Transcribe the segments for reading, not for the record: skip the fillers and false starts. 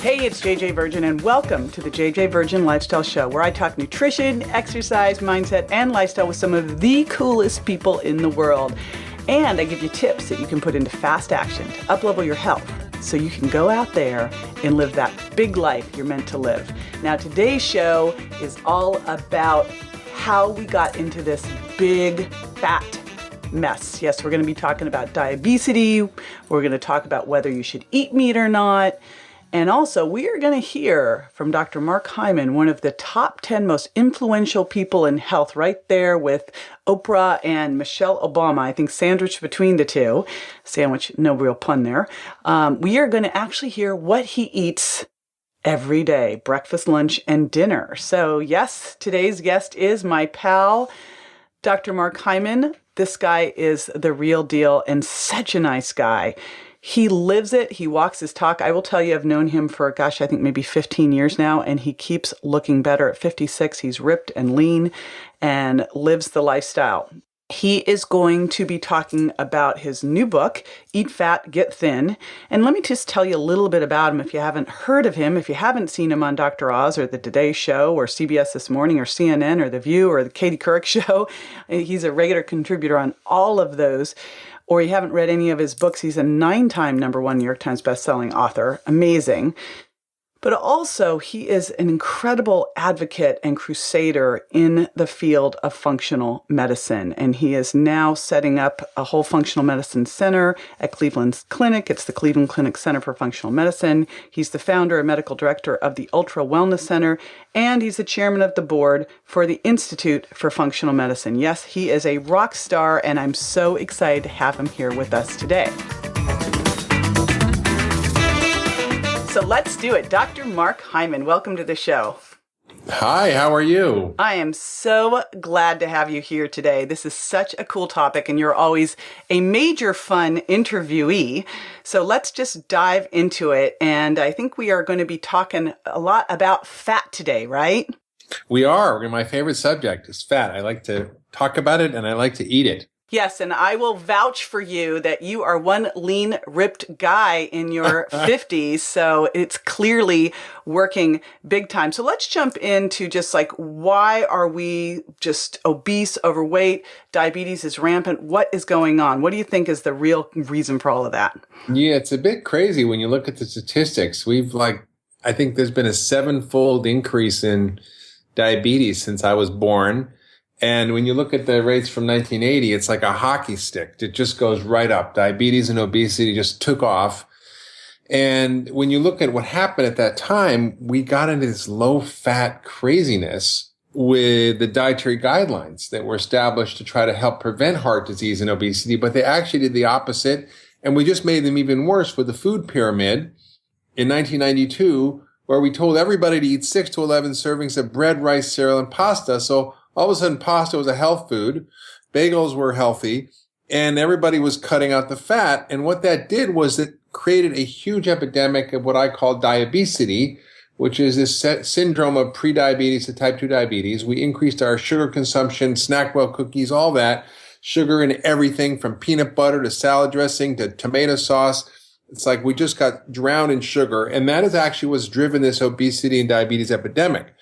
Hey, it's JJ Virgin, and welcome to the JJ Virgin Lifestyle Show, where I talk nutrition, exercise, mindset, and lifestyle with some of the coolest people in the world. And I give you tips that you can put into fast action to uplevel your health so you can go out there and live that big life you're meant to live. Now, today's show is all about how we got into this big fat mess. Yes, we're going to be talking about diabetes. We're going to talk about whether you should eat meat or not. And also, we are going to hear from Dr. Mark Hyman, one of the top 10 most influential people in health, right there with Oprah and Michelle Obama. I think sandwiched between the two. Sandwich, no real pun there. We are going to actually hear what he eats every day, breakfast, lunch, and dinner. So yes, today's guest is my pal, Dr. Mark Hyman. This guy is the real deal and such a nice guy. He lives it. He walks his talk. I will tell you, I've known him for, I think maybe 15 years now, and he keeps looking better. At 56, he's ripped and lean and lives the lifestyle. He is going to be talking about his new book, Eat Fat, Get Thin. And let me just tell you a little bit about him if you haven't heard of him, if you haven't seen him on Dr. Oz or the Today Show or CBS This Morning or CNN or The View or the Katie Couric Show. He's a regular contributor on all of those. Or you haven't read any of his books, he's a 9-time #1 New York Times bestselling author. Amazing. But also, he is an incredible advocate and crusader in the field of functional medicine. And he is now setting up a whole functional medicine center at Cleveland's Clinic. It's the Cleveland Clinic Center for Functional Medicine. He's the founder and medical director of the Ultra Wellness Center, and he's the chairman of the board for the Institute for Functional Medicine. Yes, he is a rock star, and I'm so excited to have him here with us today. So let's do it. Dr. Mark Hyman, welcome to the show. Hi, how are you? I am so glad to have you here today. This is such a cool topic, and you're always a major fun interviewee. So let's just dive into it. And I think we are going to be talking a lot about fat today, right? We are. My favorite subject is fat. I like to talk about it, and I like to eat it. Yes, and I will vouch for you that you are one lean, ripped guy in your 50s, so it's clearly working big time. So let's jump into just like, why are we just obese, overweight, diabetes is rampant? What is going on? What do you think is the real reason for all of that? Yeah, it's a bit crazy when you look at the statistics. I think there's been a 7-fold increase in diabetes since I was born. And when you look at the rates from 1980, it's like a hockey stick. It just goes right up. Diabetes and obesity just took off. And when you look at what happened at that time, we got into this low-fat craziness with the dietary guidelines that were established to try to help prevent heart disease and obesity, but they actually did the opposite. And we just made them even worse with the food pyramid in 1992, where we told everybody to eat 6 to 11 servings of bread, rice, cereal, and pasta. So all of a sudden, pasta was a health food, bagels were healthy, and everybody was cutting out the fat. And what that did was it created a huge epidemic of what I call diabesity, which is this syndrome of prediabetes to type 2 diabetes. We increased our sugar consumption, Snackwell cookies, all that, sugar in everything from peanut butter to salad dressing to tomato sauce. It's like we just got drowned in sugar. And that is actually what's driven this obesity and diabetes epidemic.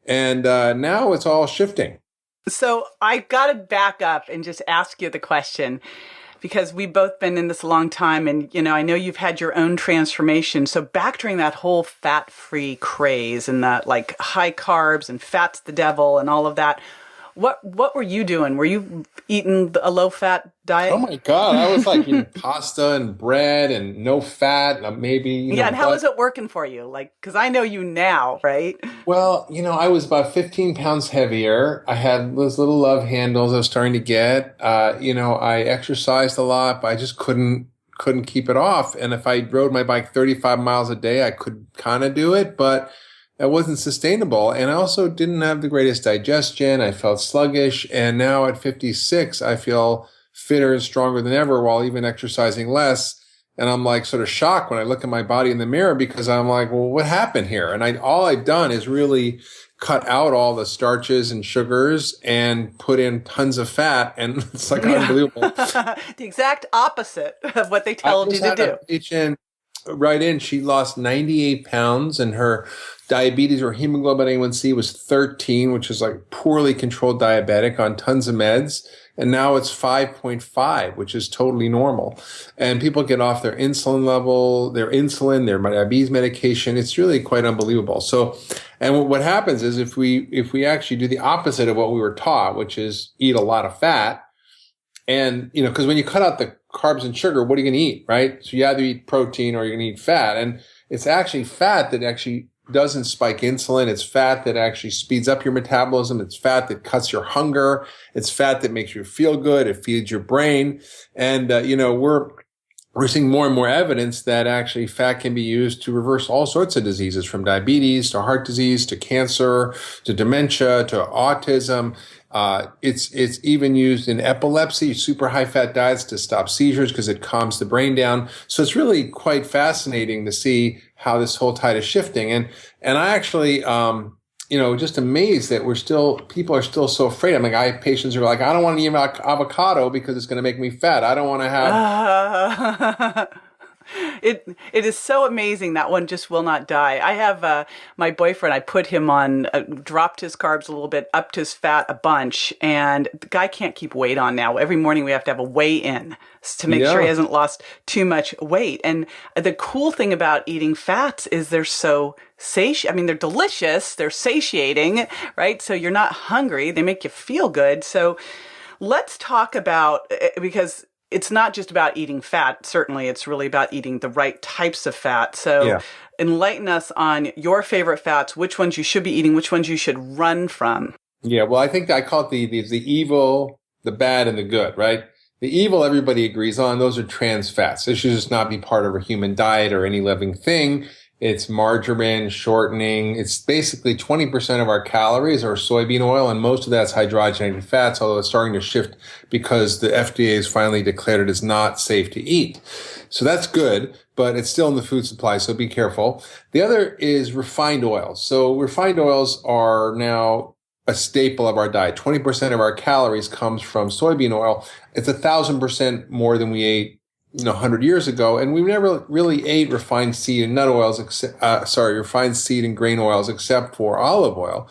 And now it's all shifting. So I got to back up and just ask you the question, because we've both been in this a long time. And, I know you've had your own transformation. So back during that whole fat-free craze and that like high carbs and fat's the devil and all of that, what were you doing? Were you eating a low-fat diet? Oh, my God. I was like eating pasta and bread and no fat, maybe. Yeah, and how was it working for you? Like, because I know you now, right? Well, I was about 15 pounds heavier. I had those little love handles I was starting to get. I exercised a lot, but I just couldn't keep it off. And if I rode my bike 35 miles a day, I could kind of do it, but that wasn't sustainable. And I also didn't have the greatest digestion. I felt sluggish. And now at 56, I feel fitter and stronger than ever while even exercising less. And I'm like sort of shocked when I look at my body in the mirror because I'm like, well, what happened here? And all I've done is really cut out all the starches and sugars and put in tons of fat. And it's like unbelievable. The exact opposite of what they told you to do. right in. She lost 98 pounds, and her diabetes or hemoglobin A1C was 13, which is like poorly controlled diabetic on tons of meds. And now it's 5.5, which is totally normal. And people get off their insulin level, their diabetes medication. It's really quite unbelievable. So, and what happens is if we actually do the opposite of what we were taught, which is eat a lot of fat, and, because when you cut out the carbs and sugar, what are you going to eat, right? So you either eat protein or you're going to eat fat. And it's actually fat that actually doesn't spike insulin. It's fat that actually speeds up your metabolism. It's fat that cuts your hunger. It's fat that makes you feel good. It feeds your brain. And, we're seeing more and more evidence that actually fat can be used to reverse all sorts of diseases, from diabetes to heart disease to cancer to dementia to autism. It's even used in epilepsy, super high fat diets to stop seizures because it calms the brain down. So it's really quite fascinating to see how this whole tide is shifting. And I actually, just amazed that people are still so afraid. I mean, I have patients who are like, I don't want to eat avocado because it's going to make me fat. I don't want to have. It is so amazing that one just will not die. I have my boyfriend. I put him on, dropped his carbs a little bit, upped his fat a bunch, and the guy can't keep weight on now. Every morning we have to have a weigh-in to make sure he hasn't lost too much weight. And the cool thing about eating fats is they're so I mean, they're delicious. They're satiating, right? So you're not hungry. They make you feel good. So let's talk about, because it's not just about eating fat. Certainly, it's really about eating the right types of fat. So enlighten us on your favorite fats, which ones you should be eating, which ones you should run from. Yeah, well, I think I call it the evil, the bad, and the good, right? The evil everybody agrees on. Those are trans fats. They should just not be part of a human diet or any living thing. It's margarine, shortening. It's basically 20% of our calories are soybean oil, and most of that's hydrogenated fats, although it's starting to shift because the FDA has finally declared it is not safe to eat. So that's good, but it's still in the food supply, so be careful. The other is refined oils. So refined oils are now a staple of our diet. 20% of our calories comes from soybean oil. It's 1,000% more than we ate 100 years ago, and we never really ate refined seed and nut oils, refined seed and grain oils, except for olive oil.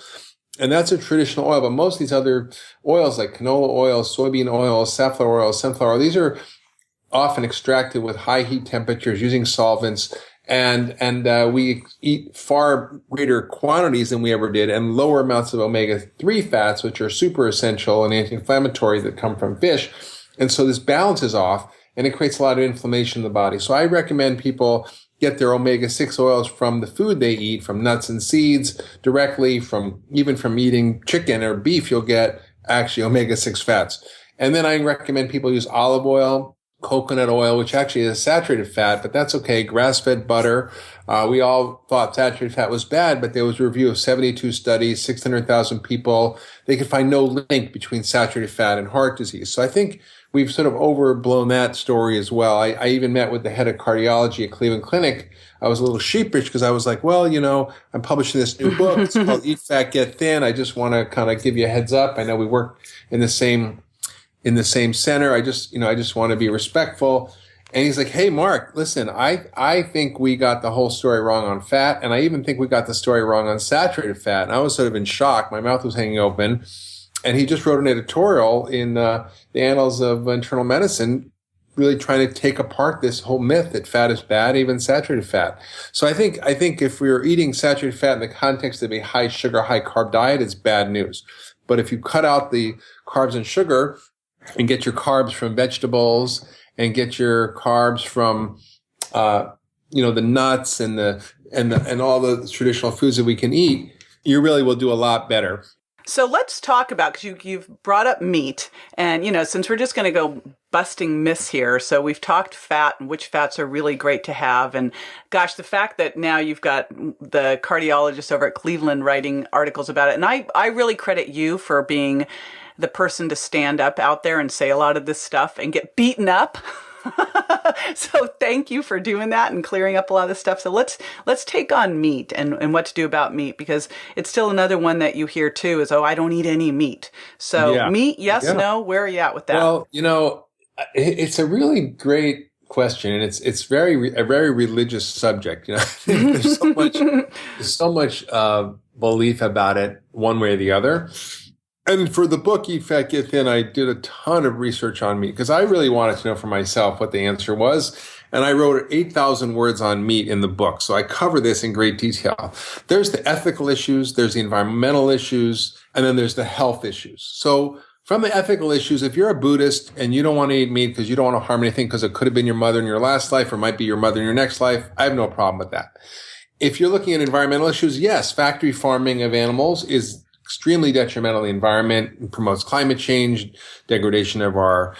And that's a traditional oil, but most of these other oils like canola oil, soybean oil, safflower oil, sunflower oil, these are often extracted with high heat temperatures using solvents. And we eat far greater quantities than we ever did, and lower amounts of omega-3 fats, which are super essential and anti-inflammatory, that come from fish. And so this balance is off, and it creates a lot of inflammation in the body. So I recommend people get their omega-6 oils from the food they eat, from nuts and seeds, directly even from eating chicken or beef, you'll get actually omega-6 fats. And then I recommend people use olive oil, coconut oil, which actually is saturated fat, but that's okay. Grass-fed butter. We all thought saturated fat was bad, but there was a review of 72 studies, 600,000 people. They could find no link between saturated fat and heart disease. So I think we've sort of overblown that story as well. I even met with the head of cardiology at Cleveland Clinic. I was a little sheepish because I was like, well, I'm publishing this new book. It's called Eat Fat, Get Thin. I just want to kind of give you a heads up. I know we work in the same center. I just want to be respectful. And he's like, hey, Mark, listen, I think we got the whole story wrong on fat. And I even think we got the story wrong on saturated fat. And I was sort of in shock. My mouth was hanging open. And he just wrote an editorial in the Annals of Internal Medicine, really trying to take apart this whole myth that fat is bad, even saturated fat. So I think if we were eating saturated fat in the context of a high sugar, high carb diet, it's bad news. But if you cut out the carbs and sugar and get your carbs from vegetables and get your carbs from, the nuts and all the traditional foods that we can eat, you really will do a lot better. So let's talk about, because you've brought up meat, and since we're just going to go busting myths here, so we've talked fat and which fats are really great to have, and gosh, the fact that now you've got the cardiologist over at Cleveland writing articles about it, and I really credit you for being the person to stand up out there and say a lot of this stuff and get beaten up. So thank you for doing that and clearing up a lot of this stuff. So let's take on meat and what to do about meat, because it's still another one that you hear too is, I don't eat any meat. So meat, yes, no, where are you at with that? Well, it's a really great question, and it's a very religious subject. I think there's so much belief about it, one way or the other. And for the book, Eat Fat, Get Thin, I did a ton of research on meat because I really wanted to know for myself what the answer was. And I wrote 8,000 words on meat in the book. So I cover this in great detail. There's the ethical issues, there's the environmental issues, and then there's the health issues. So from the ethical issues, if you're a Buddhist and you don't want to eat meat because you don't want to harm anything because it could have been your mother in your last life or might be your mother in your next life, I have no problem with that. If you're looking at environmental issues, yes, factory farming of animals is extremely detrimental to the environment and promotes climate change, degradation of our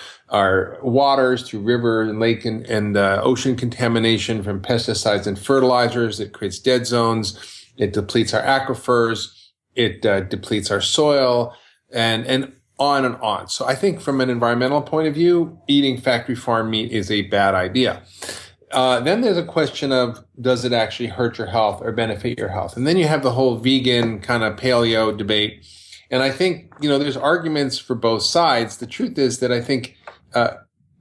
waters through river and lake and ocean contamination from pesticides and fertilizers. It creates dead zones. It depletes our aquifers. It depletes our soil and on and on. So I think from an environmental point of view, eating factory farm meat is a bad idea. Then there's a question of, does it actually hurt your health or benefit your health? And then you have the whole vegan kind of paleo debate. And I think, there's arguments for both sides. The truth is that I think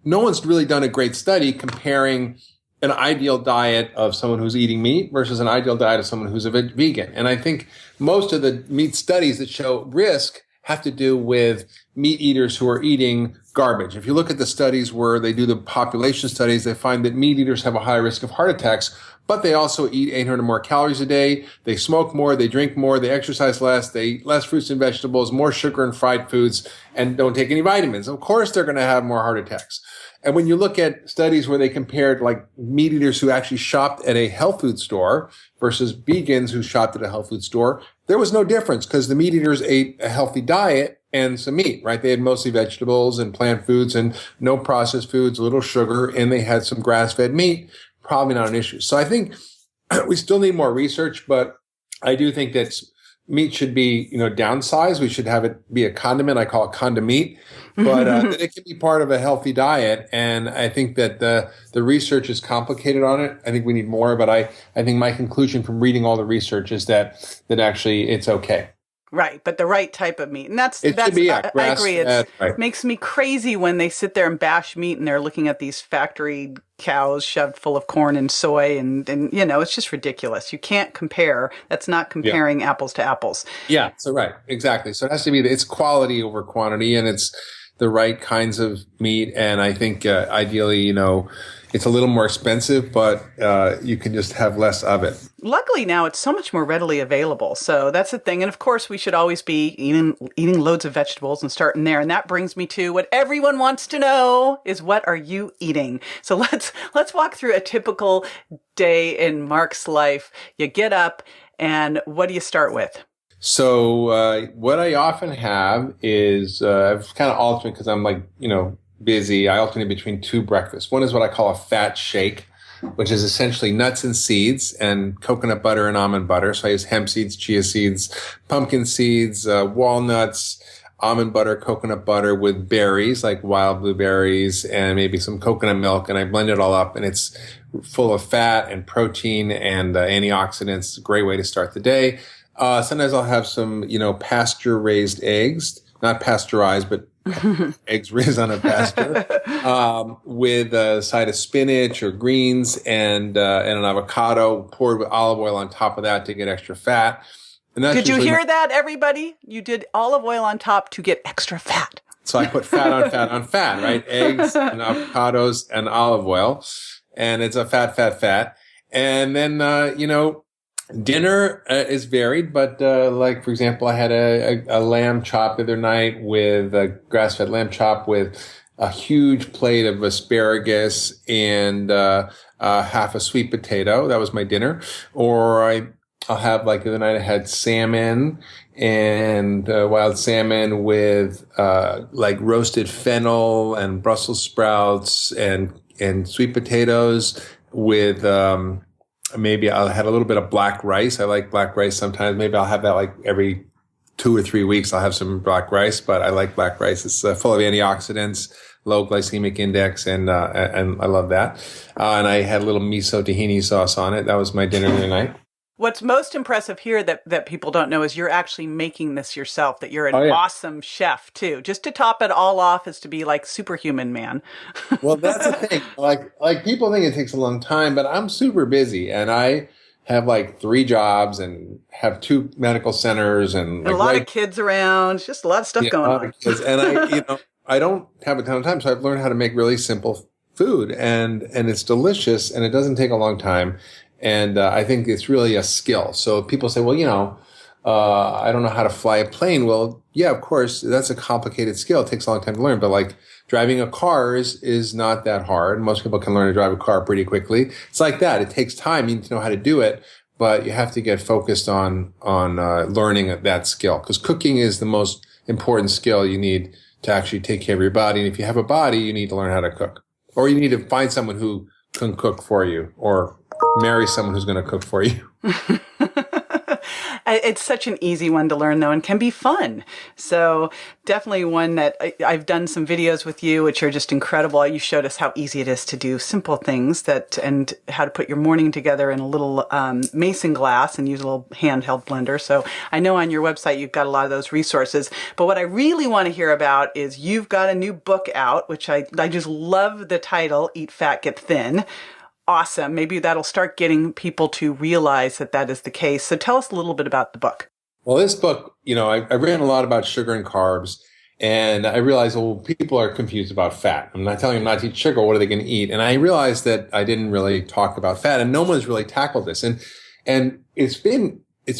no one's really done a great study comparing an ideal diet of someone who's eating meat versus an ideal diet of someone who's a vegan. And I think most of the meat studies that show risk have to do with meat eaters who are eating garbage. If you look at the studies where they do the population studies, they find that meat eaters have a high risk of heart attacks, but they also eat 800 more calories a day. They smoke more, they drink more, they exercise less, they eat less fruits and vegetables, more sugar and fried foods, and don't take any vitamins. Of course, they're going to have more heart attacks. And when you look at studies where they compared like meat eaters who actually shopped at a health food store versus vegans who shopped at a health food store, there was no difference because the meat eaters ate a healthy diet and some meat, right? They had mostly vegetables and plant foods and no processed foods, a little sugar, and they had some grass-fed meat. Probably not an issue. So I think we still need more research, but I do think that meat should be, downsized. We should have it be a condiment. I call it condomeat, but that it can be part of a healthy diet. And I think that the research is complicated on it. I think we need more, but I think my conclusion from reading all the research is that actually it's okay. Right, but the right type of meat. And I agree. It makes me crazy when they sit there and bash meat and they're looking at these factory cows shoved full of corn and soy and it's just ridiculous. You can't compare. That's not comparing apples to apples. Yeah, so right, exactly. So it has to be, it's quality over quantity and it's the right kinds of meat. And I think ideally, it's a little more expensive, but you can just have less of it. Luckily now it's so much more readily available. So that's the thing. And of course we should always be eating loads of vegetables and starting there. And that brings me to what everyone wants to know is, what are you eating? So let's walk through a typical day in Mark's life. You get up and what do you start with? So what I often have is I've kind of alternate because I'm busy. I alternate between two breakfasts. One is what I call a fat shake, which is essentially nuts and seeds and coconut butter and almond butter. So I use hemp seeds, chia seeds, pumpkin seeds, walnuts, almond butter, coconut butter with berries like wild blueberries and maybe some coconut milk. And I blend it all up and it's full of fat and protein and antioxidants. It's a great way to start the day. Sometimes I'll have some, pasture raised eggs, not pasteurized, but eggs raised on a pasture, with a side of spinach or greens and an avocado poured with olive oil on top of that to get extra fat. And that's Did you hear that, everybody? You did olive oil on top to get extra fat. So I put fat on fat on fat, right? Eggs and avocados and olive oil. And it's a fat. And then, dinner is varied, but for example, I had a lamb chop the other night with a grass-fed lamb chop with a huge plate of asparagus and half a sweet potato. That was my dinner. Or I'll have the other night I had salmon and wild salmon with roasted fennel and Brussels sprouts and sweet potatoes with maybe I'll have a little bit of black rice. I like black rice sometimes. Maybe I'll have that every 2 or 3 weeks. I'll have some black rice, but I like black rice. It's full of antioxidants, low glycemic index, and I love that. And I had a little miso tahini sauce on it. That was my dinner the other night. What's most impressive here that people don't know is you're actually making this yourself, that you're an Oh yeah. awesome chef too. Just to top it all off is to be like superhuman man. Well, that's the thing. Like people think it takes a long time, but I'm super busy and I have like 3 jobs and have 2 medical centers and And a like lot of right, kids around, just a lot of stuff yeah, a going lot on. of kids. And I don't have a ton of time, so I've learned how to make really simple food and it's delicious and it doesn't take a long time. And I think it's really a skill. So people say, well, I don't know how to fly a plane. Well, yeah, of course, that's a complicated skill. It takes a long time to learn, but like driving a car is not that hard. Most people can learn to drive a car pretty quickly. It's like that. It takes time. You need to know how to do it, but you have to get focused on learning that skill because cooking is the most important skill you need to actually take care of your body. And if you have a body, you need to learn how to cook, or you need to find someone who can cook for you, or marry someone who's going to cook for you. It's such an easy one to learn, though, and can be fun. So definitely one that I've done some videos with you, which are just incredible. You showed us how easy it is to do simple things and how to put your morning together in a little mason glass and use a little handheld blender. So I know on your website you've got a lot of those resources. But what I really want to hear about is you've got a new book out, which I just love the title, Eat Fat, Get Thin. Awesome. Maybe that'll start getting people to realize that is the case. So tell us a little bit about the book. Well, this book, I read a lot about sugar and carbs, and I realized, well, people are confused about fat. I'm not telling them not to eat sugar. What are they going to eat? And I realized that I didn't really talk about fat, and no one's really tackled this. And it's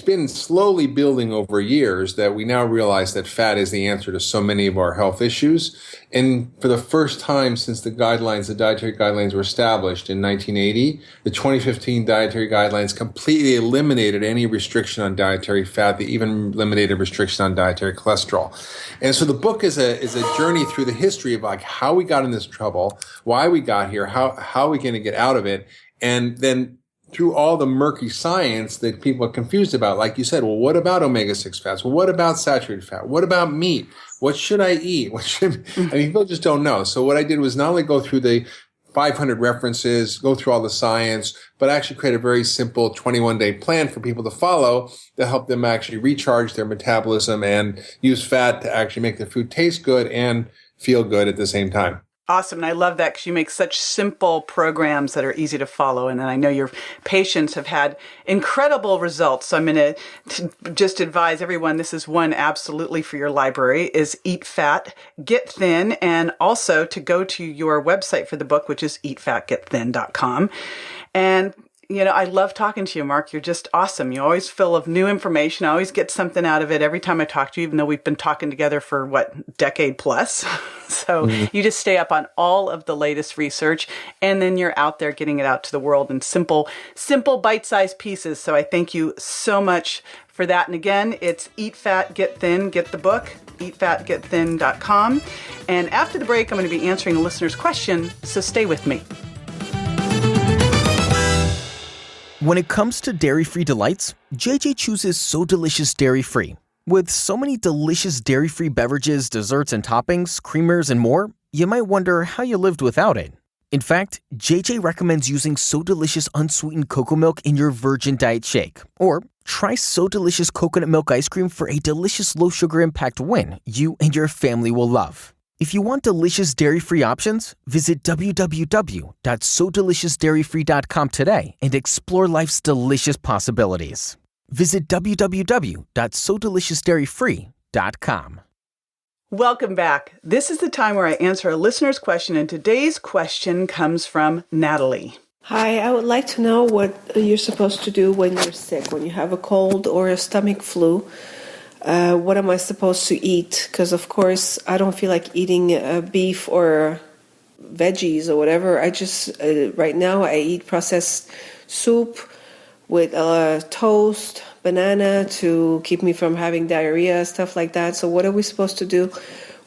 been slowly building over years that we now realize that fat is the answer to so many of our health issues. And for the first time since the dietary guidelines were established in 1980, the 2015 dietary guidelines completely eliminated any restriction on dietary fat. They even eliminated restriction on dietary cholesterol. And so the book is a journey through the history of like how we got in this trouble, why we got here, how are we going to get out of it, and then through all the murky science that people are confused about. Like you said, well, what about omega-6 fats? Well, what about saturated fat? What about meat? What should I eat? People just don't know. So what I did was not only go through the 500 references, go through all the science, but actually create a very simple 21-day plan for people to follow to help them actually recharge their metabolism and use fat to actually make their food taste good and feel good at the same time. Awesome. And I love that because you make such simple programs that are easy to follow. And I know your patients have had incredible results. So I'm going to just advise everyone, this is one absolutely for your library, is Eat Fat, Get Thin, and also to go to your website for the book, which is eatfatgetthin.com. And I love talking to you, Mark. You're just awesome. You're always full of new information. I always get something out of it every time I talk to you, even though we've been talking together for, decade plus. So you just stay up on all of the latest research, and then you're out there getting it out to the world in simple bite-sized pieces. So I thank you so much for that. And again, it's Eat Fat, Get Thin. Get the book, eatfatgetthin.com. And after the break, I'm going to be answering a listener's question, so stay with me. When it comes to dairy-free delights, JJ chooses So Delicious Dairy-Free. With so many delicious dairy-free beverages, desserts, and toppings, creamers, and more, you might wonder how you lived without it. In fact, JJ recommends using So Delicious unsweetened cocoa milk in your Virgin Diet Shake. Or try So Delicious coconut milk ice cream for a delicious low-sugar impact win you and your family will love. If you want delicious dairy-free options, visit www.sodeliciousdairyfree.com today and explore life's delicious possibilities. Visit www.sodeliciousdairyfree.com. Welcome back. This is the time where I answer a listener's question, and today's question comes from Natalie. Hi, I would like to know what you're supposed to do when you're sick, when you have a cold or a stomach flu. What am I supposed to eat? Because, of course, I don't feel like eating beef or veggies or whatever. I just, right now, I eat processed soup with toast, banana to keep me from having diarrhea, stuff like that. So what are we supposed to do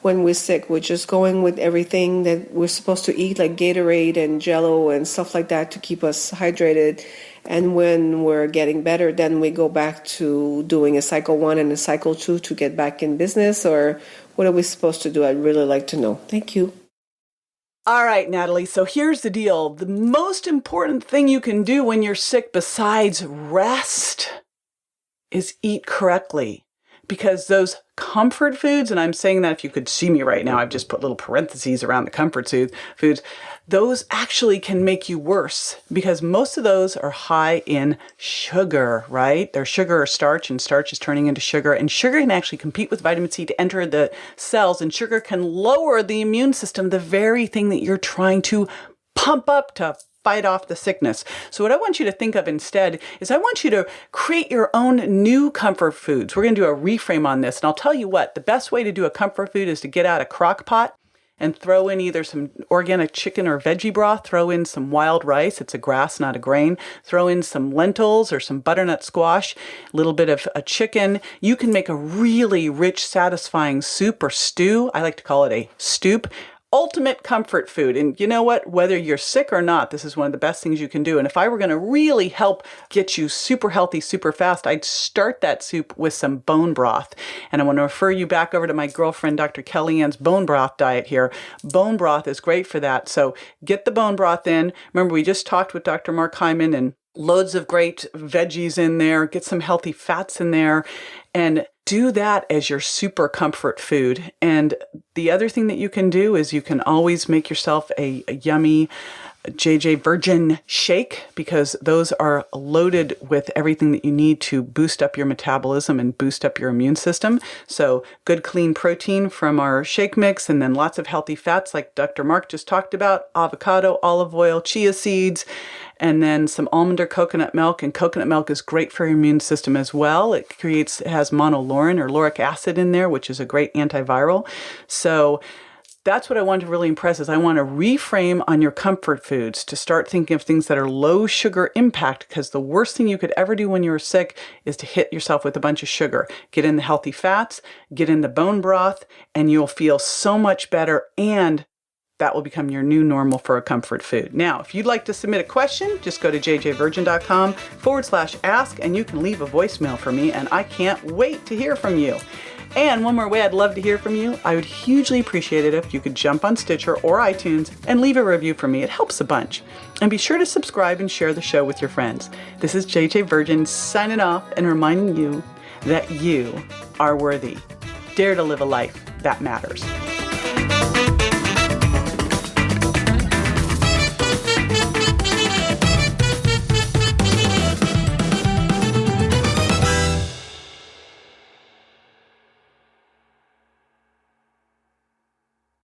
when we're sick? We're just going with everything that we're supposed to eat, like Gatorade and Jell-O and stuff like that to keep us hydrated. And when we're getting better, then we go back to doing a cycle 1 and a cycle 2 to get back in business? Or what are we supposed to do? I'd really like to know. Thank you. All right, Natalie, so here's the deal. The most important thing you can do when you're sick besides rest is eat correctly. Because those comfort foods, and I'm saying that if you could see me right now, I've just put little parentheses around the comfort foods, those actually can make you worse because most of those are high in sugar, right? They're sugar or starch, and starch is turning into sugar, and sugar can actually compete with vitamin C to enter the cells, and sugar can lower the immune system, the very thing that you're trying to pump up to fight off the sickness. So what I want you to think of instead is I want you to create your own new comfort foods. We're going to do a reframe on this. And I'll tell you what, the best way to do a comfort food is to get out a crock pot and throw in either some organic chicken or veggie broth, throw in some wild rice. It's a grass, not a grain. Throw in some lentils or some butternut squash, a little bit of a chicken. You can make a really rich, satisfying soup or stew. I like to call it a stoop. Ultimate comfort food. And you know what? Whether you're sick or not, this is one of the best things you can do. And if I were going to really help get you super healthy, super fast, I'd start that soup with some bone broth. And I want to refer you back over to my girlfriend, Dr. Kellyanne's bone broth diet here. Bone broth is great for that. So get the bone broth in. Remember, we just talked with Dr. Mark Hyman, and loads of great veggies in there. Get some healthy fats in there. And do that as your super comfort food. And the other thing that you can do is you can always make yourself a yummy JJ Virgin shake, because those are loaded with everything that you need to boost up your metabolism and boost up your immune system. So good clean protein from our shake mix, and then lots of healthy fats like Dr. Mark just talked about, avocado, olive oil, chia seeds, and then some almond or coconut milk. And coconut milk is great for your immune system as well. It has monolaurin or lauric acid in there, which is a great antiviral. So that's what I want to really impress is I want to reframe on your comfort foods to start thinking of things that are low sugar impact, because the worst thing you could ever do when you're sick is to hit yourself with a bunch of sugar. Get in the healthy fats, get in the bone broth, and you'll feel so much better, and that will become your new normal for a comfort food. Now, if you'd like to submit a question, just go to jjvirgin.com/ask, and you can leave a voicemail for me, and I can't wait to hear from you. And one more way I'd love to hear from you, I would hugely appreciate it if you could jump on Stitcher or iTunes and leave a review for me. It helps a bunch. And be sure to subscribe and share the show with your friends. This is JJ Virgin signing off and reminding you that you are worthy. Dare to live a life that matters.